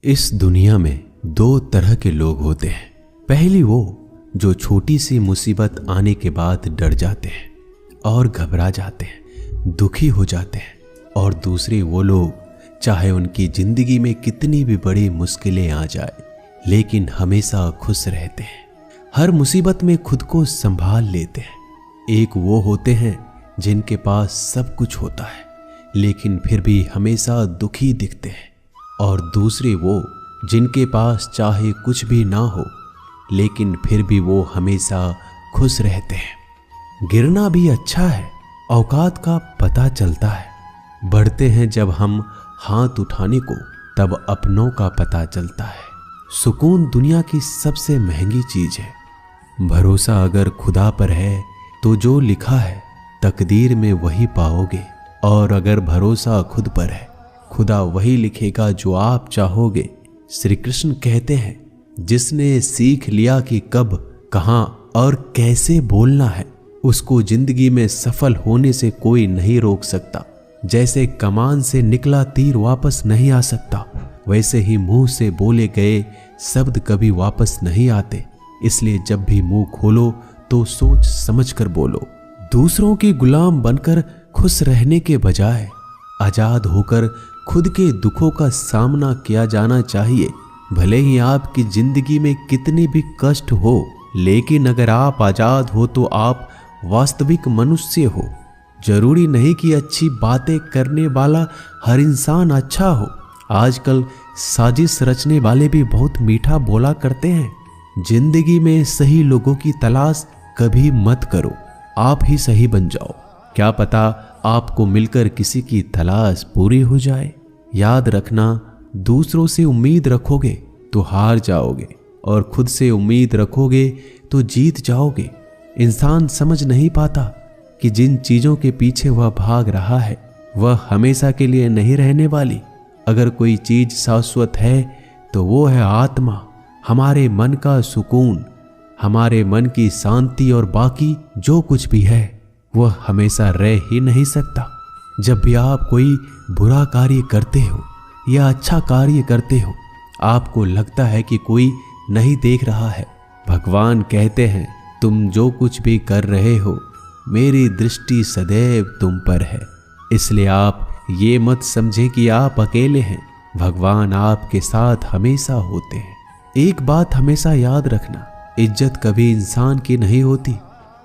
इस दुनिया में दो तरह के लोग होते हैं। पहली वो जो छोटी सी मुसीबत आने के बाद डर जाते हैं और घबरा जाते हैं, दुखी हो जाते हैं। और दूसरे वो लोग चाहे उनकी जिंदगी में कितनी भी बड़ी मुश्किलें आ जाए लेकिन हमेशा खुश रहते हैं, हर मुसीबत में खुद को संभाल लेते हैं। एक वो होते हैं जिनके पास सब कुछ होता है लेकिन फिर भी हमेशा दुखी दिखते हैं, और दूसरे वो जिनके पास चाहे कुछ भी ना हो लेकिन फिर भी वो हमेशा खुश रहते हैं। गिरना भी अच्छा है, औकात का पता चलता है। बढ़ते हैं जब हम हाथ उठाने को तब अपनों का पता चलता है। सुकून दुनिया की सबसे महंगी चीज है। भरोसा अगर खुदा पर है तो जो लिखा है तकदीर में वही पाओगे, और अगर भरोसा खुद पर है खुदा वही लिखेगा जो आप चाहोगे। श्री कृष्ण कहते हैं, जिसने सीख लिया कि कब, कहां और कैसे बोलना है, उसको जिंदगी में सफल होने से कोई नहीं रोक सकता। जैसे कमान से निकला तीर वापस नहीं आ सकता, वैसे ही मुंह से बोले गए शब्द कभी वापस नहीं आते। इसलिए जब भी मुंह खोलो तो सोच समझ कर बोलो। दूसरों के गुलाम बनकर खुश रहने के बजाय आजाद होकर खुद के दुखों का सामना किया जाना चाहिए। भले ही आपकी जिंदगी में कितने भी कष्ट हो, लेकिन अगर आप आजाद हो तो आप वास्तविक मनुष्य हो। जरूरी नहीं कि अच्छी बातें करने वाला हर इंसान अच्छा हो। आजकल साजिश रचने वाले भी बहुत मीठा बोला करते हैं। जिंदगी में सही लोगों की तलाश कभी मत करो, आप ही सही बन जाओ। क्या पता आपको मिलकर किसी की तलाश पूरी हो जाए। याद रखना, दूसरों से उम्मीद रखोगे तो हार जाओगे, और खुद से उम्मीद रखोगे तो जीत जाओगे। इंसान समझ नहीं पाता कि जिन चीजों के पीछे वह भाग रहा है वह हमेशा के लिए नहीं रहने वाली। अगर कोई चीज शाश्वत है तो वो है आत्मा, हमारे मन का सुकून, हमारे मन की शांति, और बाकी जो कुछ भी है वह हमेशा रह ही नहीं सकता। जब भी आप कोई बुरा कार्य करते हो या अच्छा कार्य करते हो, आपको लगता है कि कोई नहीं देख रहा है। भगवान कहते हैं, तुम जो कुछ भी कर रहे हो मेरी दृष्टि सदैव तुम पर है। इसलिए आप ये मत समझें कि आप अकेले हैं, भगवान आपके साथ हमेशा होते हैं। एक बात हमेशा याद रखना, इज्जत कभी इंसान की नहीं होती,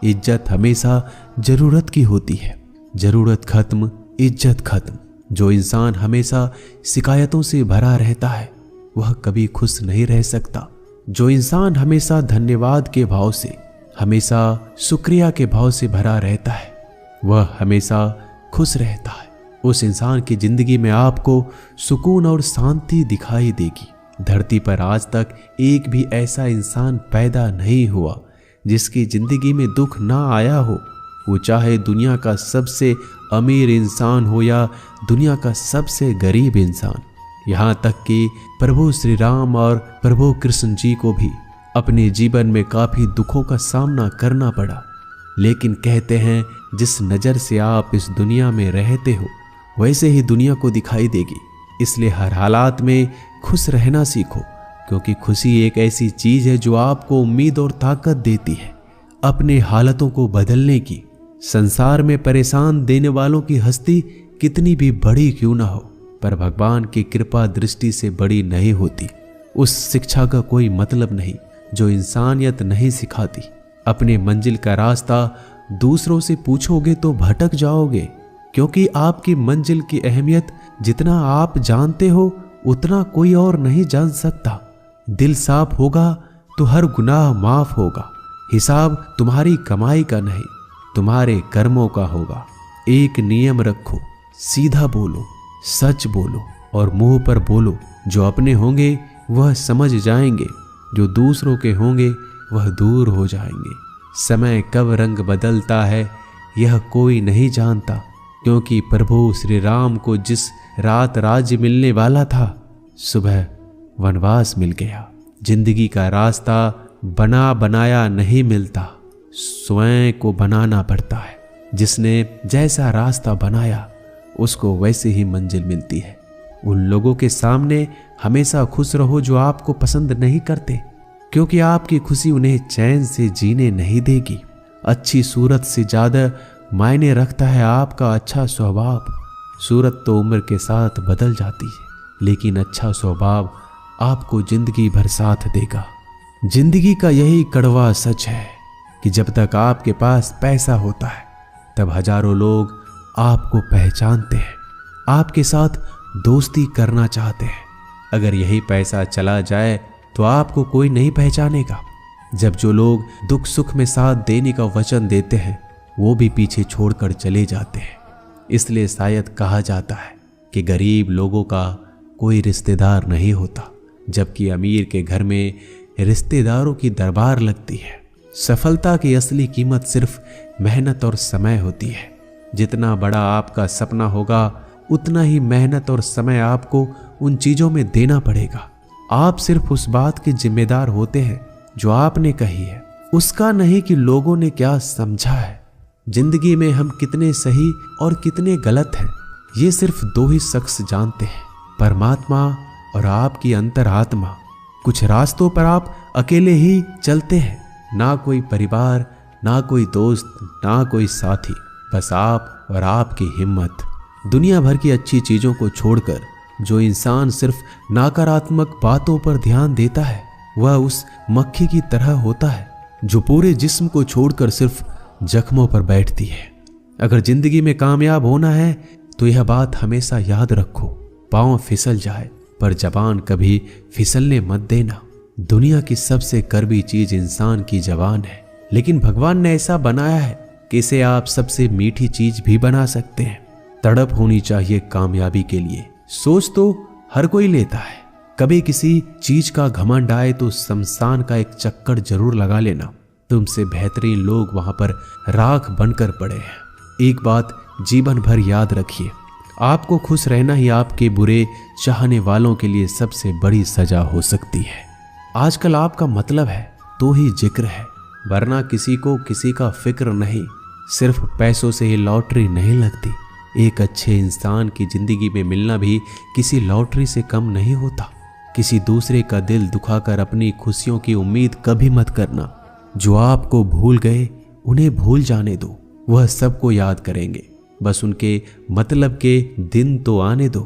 इज्जत हमेशा जरूरत की होती है। जरूरत खत्म, इज्जत खत्म। जो इंसान हमेशा शिकायतों से भरा रहता है वह कभी खुश नहीं रह सकता। जो इंसान हमेशा धन्यवाद के भाव से, हमेशा शुक्रिया के भाव से भरा रहता है वह हमेशा खुश रहता है। उस इंसान की जिंदगी में आपको सुकून और शांति दिखाई देगी। धरती पर आज तक एक भी ऐसा इंसान पैदा नहीं हुआ जिसकी जिंदगी में दुख ना आया हो। वो चाहे दुनिया का सबसे अमीर इंसान हो या दुनिया का सबसे गरीब इंसान। यहाँ तक कि प्रभु श्री राम और प्रभु कृष्ण जी को भी अपने जीवन में काफी दुखों का सामना करना पड़ा, लेकिन कहते हैं जिस नज़र से आप इस दुनिया में रहते हो वैसे ही दुनिया को दिखाई देगी। इसलिए हर हालात में खुश रहना सीखो, क्योंकि खुशी एक ऐसी चीज है जो आपको उम्मीद और ताकत देती है अपने हालतों को बदलने की। संसार में परेशान देने वालों की हस्ती कितनी भी बड़ी क्यों ना हो, पर भगवान की कृपा दृष्टि से बड़ी नहीं होती। उस शिक्षा का कोई मतलब नहीं जो इंसानियत नहीं सिखाती। अपने मंजिल का रास्ता दूसरों से पूछोगे तो भटक जाओगे, क्योंकि आपकी मंजिल की अहमियत जितना आप जानते हो उतना कोई और नहीं जान सकता। दिल साफ होगा तो हर गुनाह माफ होगा। हिसाब तुम्हारी कमाई का नहीं, तुम्हारे कर्मों का होगा। एक नियम रखो, सीधा बोलो, सच बोलो और मुंह पर बोलो। जो अपने होंगे वह समझ जाएंगे, जो दूसरों के होंगे वह दूर हो जाएंगे। समय कब रंग बदलता है यह कोई नहीं जानता, क्योंकि प्रभु श्री राम को जिस रात राज्य मिलने वाला था सुबह वनवास मिल गया। जिंदगी का रास्ता बना बनाया नहीं मिलता, स्वयं को बनाना पड़ता है। जिसने जैसा रास्ता बनाया उसको वैसे ही मंजिल मिलती है। उन लोगों के सामने हमेशा खुश रहो जो आपको पसंद नहीं करते, क्योंकि आपकी खुशी उन्हें चैन से जीने नहीं देगी। अच्छी सूरत से ज्यादा मायने रखता है आपका अच्छा स्वभाव। सूरत तो उम्र के साथ बदल जाती है, लेकिन अच्छा स्वभाव आपको जिंदगी भर साथ देगा। जिंदगी का यही कड़वा सच है कि जब तक आपके पास पैसा होता है तब हजारों लोग आपको पहचानते हैं, आपके साथ दोस्ती करना चाहते हैं। अगर यही पैसा चला जाए तो आपको कोई नहीं पहचानेगा। जब जो लोग दुख सुख में साथ देने का वचन देते हैं वो भी पीछे छोड़कर चले जाते हैं। इसलिए शायद कहा जाता है कि गरीब लोगों का कोई रिश्तेदार नहीं होता, जबकि अमीर के घर में रिश्तेदारों की दरबार लगती है। सफलता की असली कीमत सिर्फ मेहनत और समय होती है। जितना बड़ा आपका सपना होगा उतना ही मेहनत और समय आपको उन चीजों में देना पड़ेगा। आप सिर्फ उस बात के जिम्मेदार होते हैं जो आपने कही है, उसका नहीं कि लोगों ने क्या समझा है। जिंदगी में हम कितने सही और कितने गलत हैं ये सिर्फ दो ही शख्स जानते हैं, परमात्मा और आपकी अंतरात्मा। कुछ रास्तों पर आप अकेले ही चलते हैं, ना कोई परिवार, ना कोई दोस्त, ना कोई साथी, बस आप और आपकी हिम्मत। दुनिया भर की अच्छी चीजों को छोड़कर जो इंसान सिर्फ नकारात्मक बातों पर ध्यान देता है वह उस मक्खी की तरह होता है जो पूरे जिस्म को छोड़कर सिर्फ जख्मों पर बैठती है। अगर जिंदगी में कामयाब होना है तो यह बात हमेशा याद रखो, पांव फिसल जाए पर जबान कभी फिसलने मत देना। दुनिया की सबसे कड़वी चीज इंसान की जबान है, लेकिन भगवान ने ऐसा बनाया है कि इसे आप सबसे मीठी चीज भी बना सकते हैं। तड़प होनी चाहिए कामयाबी के लिए। सोच तो हर कोई लेता है, कभी किसी चीज का घमंड आए तो शमशान का एक चक्कर जरूर लगा लेना। तुमसे बेहतरीन लोग वहां पर राख बनकर पड़े हैं। एक बात जीवन भर याद रखिए, आपको खुश रहना ही आपके बुरे चाहने वालों के लिए सबसे बड़ी सजा हो सकती है। आजकल आपका मतलब है तो ही जिक्र है, वरना किसी को किसी का फिक्र नहीं। सिर्फ पैसों से ही लॉटरी नहीं लगती। एक अच्छे इंसान की जिंदगी में मिलना भी किसी लॉटरी से कम नहीं होता। किसी दूसरे का दिल दुखाकर अपनी खुशियों की उम्मीद कभी मत करना। जो आपको भूल गए उन्हें भूल जाने दो, वह सबको याद करेंगे, बस उनके मतलब के दिन तो आने दो।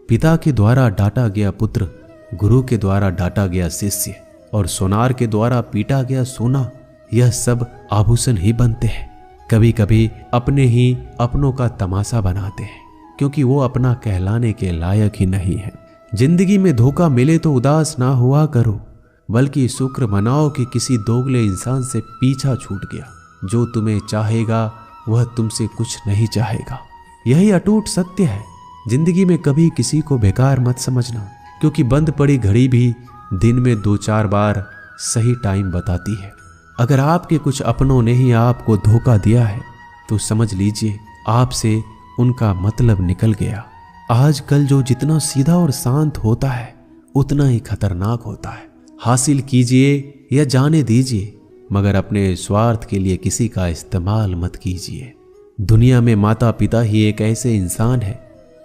पिता के द्वारा डांटा गया पुत्र, गुरु के द्वारा डांटा गया शिष्य और सोनार के द्वारा पीटा गया सोना, यह सब आभूषण ही बनते हैं। कभी कभी अपने ही अपनों का तमाशा बनाते हैं, क्योंकि वो अपना कहलाने के लायक ही नहीं है। जिंदगी में धोखा मिले तो उदास ना हुआ करो, बल्कि शुक्र मनाओ कि किसी दोगले इंसान से पीछा छूट गया। जो तुम्हें चाहेगा वह तुमसे कुछ नहीं चाहेगा, यही अटूट सत्य है। जिंदगी में कभी किसी को बेकार मत समझना, क्योंकि बंद पड़ी घड़ी भी दिन में 2-4 बार सही टाइम बताती है। अगर आपके कुछ अपनों ने ही आपको धोखा दिया है तो समझ लीजिए आपसे उनका मतलब निकल गया। आजकल जो जितना सीधा और शांत होता है उतना ही खतरनाक होता है। हासिल कीजिए या जाने दीजिए, मगर अपने स्वार्थ के लिए किसी का इस्तेमाल मत कीजिए। दुनिया में माता पिता ही एक ऐसे इंसान है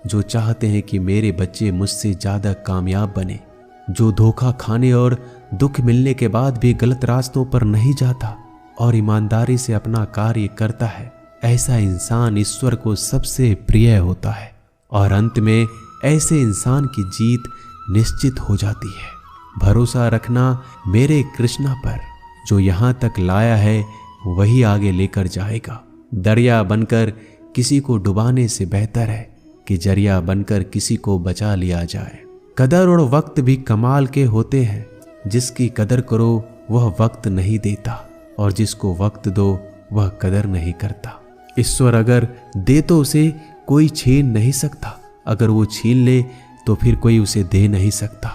जो चाहते हैं कि मेरे बच्चे मुझसे ज्यादा कामयाब बने, जो धोखा खाने और दुख मिलने के बाद भी गलत रास्तों पर नहीं जाता और ईमानदारी से अपना कार्य करता है। ऐसा इंसान ईश्वर को सबसे प्रिय होता है और अंत में ऐसे इंसान की जीत निश्चित हो जाती है। भरोसा रखना मेरे कृष्णा पर, जो यहाँ तक लाया है वही आगे लेकर जाएगा। दरिया बनकर किसी को डुबाने से बेहतर है कि जरिया बनकर किसी को बचा लिया जाए। कदर और वक्त भी कमाल के होते हैं। जिसकी कदर करो वह वक्त नहीं देता, और जिसको वक्त दो वह कदर नहीं करता। ईश्वर अगर दे तो उसे कोई छीन नहीं सकता, अगर वो छीन ले तो फिर कोई उसे दे नहीं सकता।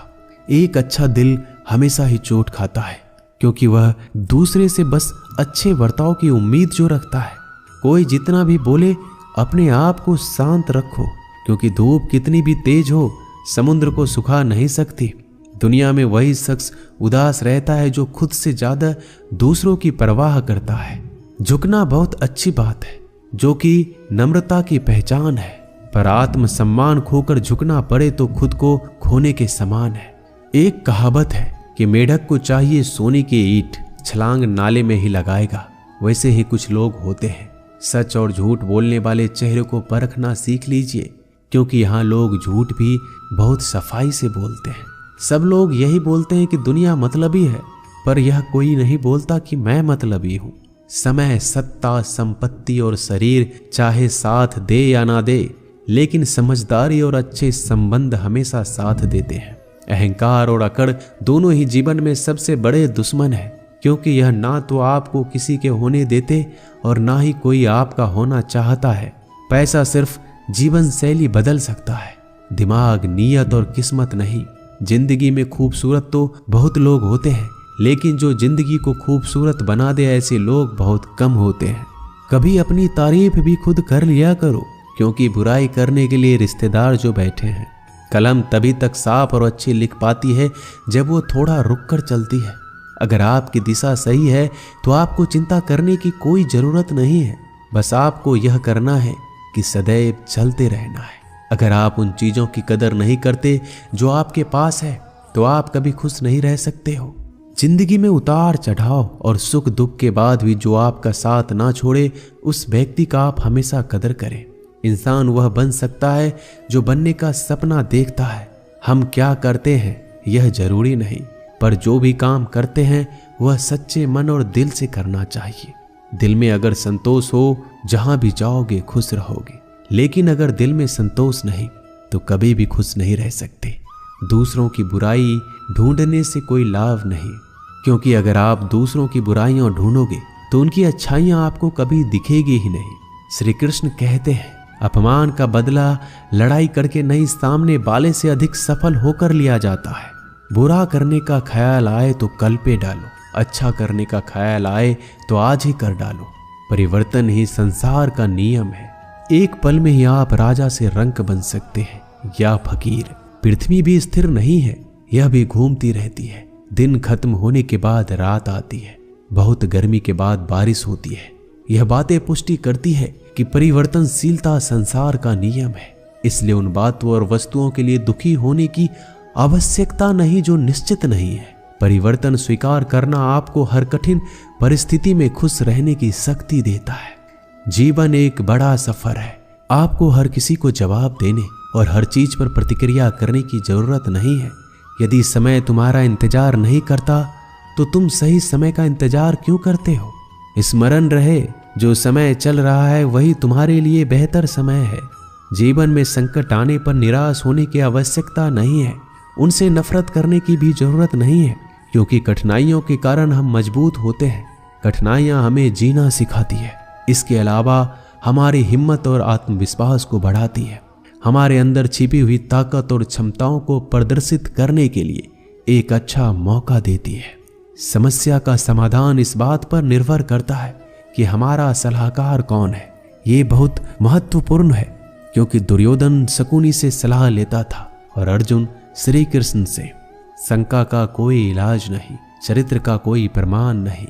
एक अच्छा दिल हमेशा ही चोट खाता है, क्योंकि वह दूसरे से बस अच्छे बर्ताव की उम्मीद जो रखता है। कोई जितना भी बोले अपने आप को शांत रखो, क्योंकि धूप कितनी भी तेज हो समुद्र को सुखा नहीं सकती। दुनिया में वही शख्स उदास रहता है जो खुद से ज्यादा दूसरों की परवाह करता है। झुकना बहुत अच्छी बात है, जो कि नम्रता की पहचान है। पर आत्मसम्मान खोकर झुकना पड़े तो खुद को खोने के समान है। एक कहावत है कि मेढक को चाहिए सोने की ईंट, छलांग नाले में ही लगाएगा। वैसे ही कुछ लोग होते हैं। सच और झूठ बोलने वाले चेहरे को परखना सीख लीजिए, क्योंकि यहाँ लोग झूठ भी बहुत सफाई से बोलते हैं। सब लोग यही बोलते हैं कि दुनिया मतलबी है, पर यह कोई नहीं बोलता कि मैं मतलबी हूँ। समय, सत्ता, संपत्ति और शरीर चाहे साथ दे या ना दे, लेकिन समझदारी और अच्छे संबंध हमेशा साथ देते हैं। अहंकार और अकड़ दोनों ही जीवन में सबसे बड़े दुश्मन है, क्योंकि यह ना तो आपको किसी के होने देते और ना ही कोई आपका होना चाहता है। पैसा सिर्फ जीवन शैली बदल सकता है, दिमाग, नीयत और किस्मत नहीं। जिंदगी में खूबसूरत तो बहुत लोग होते हैं, लेकिन जो जिंदगी को खूबसूरत बना दे ऐसे लोग बहुत कम होते हैं। कभी अपनी तारीफ भी खुद कर लिया करो, क्योंकि बुराई करने के लिए रिश्तेदार जो बैठे हैं। कलम तभी तक साफ और अच्छी लिख पाती है जब वो थोड़ा रुक कर चलती है। अगर आपकी दिशा सही है तो आपको चिंता करने की कोई जरूरत नहीं है। बस आपको यह करना है कि सदैव चलते रहना है। अगर आप उन चीजों की कदर नहीं करते जो आपके पास है, तो आप कभी खुश नहीं रह सकते हो। जिंदगी में उतार चढ़ाव और सुख दुख के बाद भी जो आपका साथ ना छोड़े, उस व्यक्ति का आप हमेशा कदर करें। इंसान वह बन सकता है जो बनने का सपना देखता है। हम क्या करते हैं यह जरूरी नहीं, पर जो भी काम करते हैं वह सच्चे मन और दिल से करना चाहिए। दिल में अगर संतोष हो, जहां भी जाओगे खुश रहोगे, लेकिन अगर दिल में संतोष नहीं तो कभी भी खुश नहीं रह सकते। दूसरों की बुराई ढूंढने से कोई लाभ नहीं, क्योंकि अगर आप दूसरों की बुराइयां ढूंढोगे तो उनकी अच्छाइयां आपको कभी दिखेगी ही नहीं। श्री कृष्ण कहते हैं, अपमान का बदला लड़ाई करके नहीं, सामने वाले से अधिक सफल होकर लिया जाता है। बुरा करने का ख्याल आए तो कल पे डालो, अच्छा करने का ख्याल आए तो आज ही कर डालो। परिवर्तन ही संसार का नियम है। एक पल में ही आप राजा से रंक बन सकते हैं या फकीर। पृथ्वी भी स्थिर नहीं है, यह भी घूमती रहती है। दिन खत्म होने के बाद रात आती है, बहुत गर्मी के बाद बारिश होती है। यह बातें पुष्टि करती है कि परिवर्तनशीलता संसार का नियम है। इसलिए उन बातों और वस्तुओं के लिए दुखी होने की आवश्यकता नहीं जो निश्चित नहीं है। परिवर्तन स्वीकार करना आपको हर कठिन परिस्थिति में खुश रहने की शक्ति देता है। जीवन एक बड़ा सफर है। आपको हर किसी को जवाब देने और हर चीज पर प्रतिक्रिया करने की जरूरत नहीं है। यदि समय तुम्हारा इंतजार नहीं करता तो तुम सही समय का इंतजार क्यों करते हो? स्मरण रहे, जो समय चल रहा है वही तुम्हारे लिए बेहतर समय है। जीवन में संकट आने पर निराश होने की आवश्यकता नहीं है। उनसे नफरत करने की भी जरूरत नहीं है, क्योंकि कठिनाइयों के कारण हम मजबूत होते हैं। कठिनाइयां हमें जीना सिखाती है। इसके अलावा हमारी हिम्मत और आत्मविश्वास को बढ़ाती है। हमारे अंदर छिपी हुई ताकत और क्षमताओं को प्रदर्शित करने के लिए एक अच्छा मौका देती है। समस्या का समाधान इस बात पर निर्भर करता है कि हमारा सलाहकार कौन है। ये बहुत महत्वपूर्ण है, क्योंकि दुर्योधन शकुनी से सलाह लेता था और अर्जुन श्री कृष्ण से। शंका का कोई इलाज नहीं, चरित्र का कोई प्रमाण नहीं,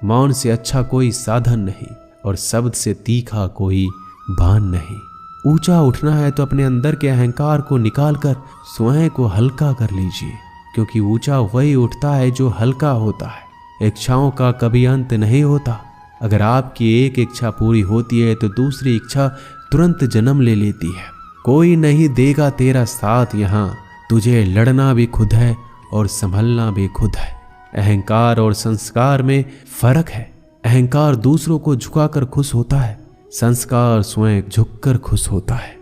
मौन से अच्छा कोई साधन नहीं और शब्द से तीखा कोई बाण नहीं। ऊंचा उठना है तो अपने अंदर के अहंकार को निकालकर स्वयं को हल्का कर लीजिए, क्योंकि ऊंचा वही उठता है जो हल्का होता है। इच्छाओं का कभी अंत नहीं होता। अगर आपकी एक इच्छा पूरी होती है तो दूसरी इच्छा तुरंत जन्म ले लेती है। कोई नहीं देगा तेरा साथ यहाँ, तुझे लड़ना भी खुद है और संभलना भी खुद है। अहंकार और संस्कार में फर्क है। अहंकार दूसरों को झुकाकर खुश होता है, संस्कार स्वयं झुककर खुश होता है।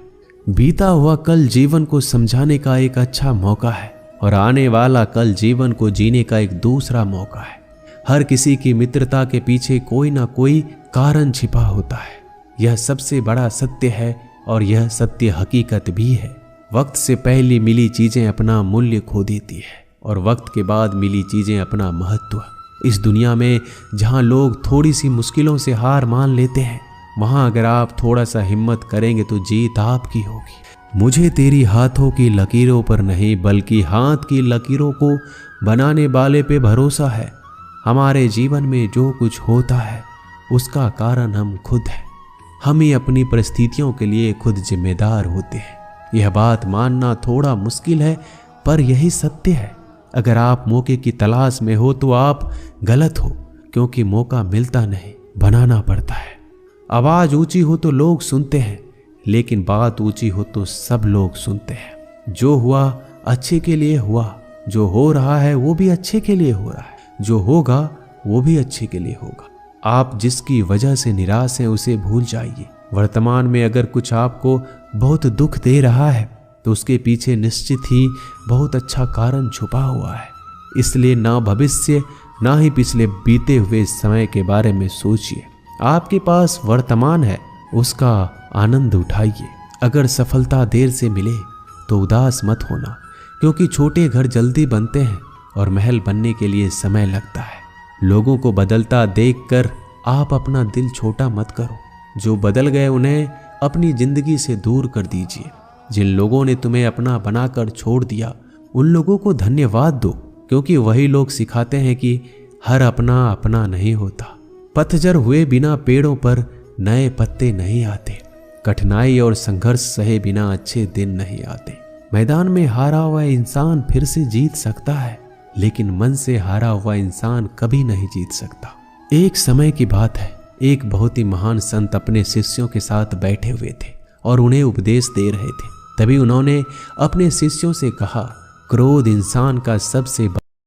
बीता हुआ कल जीवन को समझाने का एक अच्छा मौका है और आने वाला कल जीवन को जीने का एक दूसरा मौका है। हर किसी की मित्रता के पीछे कोई ना कोई कारण छिपा होता है। यह सबसे बड़ा सत्य है और यह सत्य हकीकत भी है। वक्त से पहले मिली चीजें अपना मूल्य खो देती है और वक्त के बाद मिली चीजें अपना महत्व। इस दुनिया में जहां लोग थोड़ी सी मुश्किलों से हार मान लेते हैं, वहां अगर आप थोड़ा सा हिम्मत करेंगे तो जीत आपकी होगी। मुझे तेरी हाथों की लकीरों पर नहीं, बल्कि हाथ की लकीरों को बनाने वाले पे भरोसा है। हमारे जीवन में जो कुछ होता है उसका कारण हम खुद हैं। हम ही अपनी परिस्थितियों के लिए खुद जिम्मेदार होते हैं। यह बात मानना थोड़ा मुश्किल है, पर यही सत्य है। अगर आप मौके की तलाश में हो तो आप गलत हो, क्योंकि मौका मिलता नहीं, बनाना पड़ता है। आवाज ऊंची हो तो लोग सुनते हैं, लेकिन बात ऊंची हो तो सब लोग सुनते हैं। जो हुआ अच्छे के लिए हुआ, जो हो रहा है वो भी अच्छे के लिए हो रहा है, जो होगा वो भी अच्छे के लिए होगा। आप जिसकी वजह से निराश हैं उसे भूल जाइए। वर्तमान में अगर कुछ आपको बहुत दुख दे रहा है तो उसके पीछे निश्चित ही बहुत अच्छा कारण छुपा हुआ है। इसलिए ना भविष्य ना ही पिछले बीते हुए समय के बारे में सोचिए। आपके पास वर्तमान है, उसका आनंद उठाइए। अगर सफलता देर से मिले तो उदास मत होना, क्योंकि छोटे घर जल्दी बनते हैं और महल बनने के लिए समय लगता है। लोगों को बदलता देखकर आप अपना दिल छोटा मत करो। जो बदल गए उन्हें अपनी जिंदगी से दूर कर दीजिए। जिन लोगों ने तुम्हें अपना बनाकर छोड़ दिया उन लोगों को धन्यवाद दो, क्योंकि वही लोग सिखाते हैं कि हर अपना अपना नहीं होता। पतझड़ हुए बिना पेड़ों पर नए पत्ते नहीं आते। कठिनाई और संघर्ष सहे बिना अच्छे दिन नहीं आते। मैदान में हारा हुआ इंसान फिर से जीत सकता है, लेकिन मन से हारा हुआ इंसान कभी नहीं जीत सकता। एक समय की बात है, एक बहुत ही महान संत अपने शिष्यों के साथ बैठे हुए थे और उन्हें उपदेश दे रहे थे। तभी उन्होंने अपने शिष्यों से कहा, क्रोध इंसान का सबसे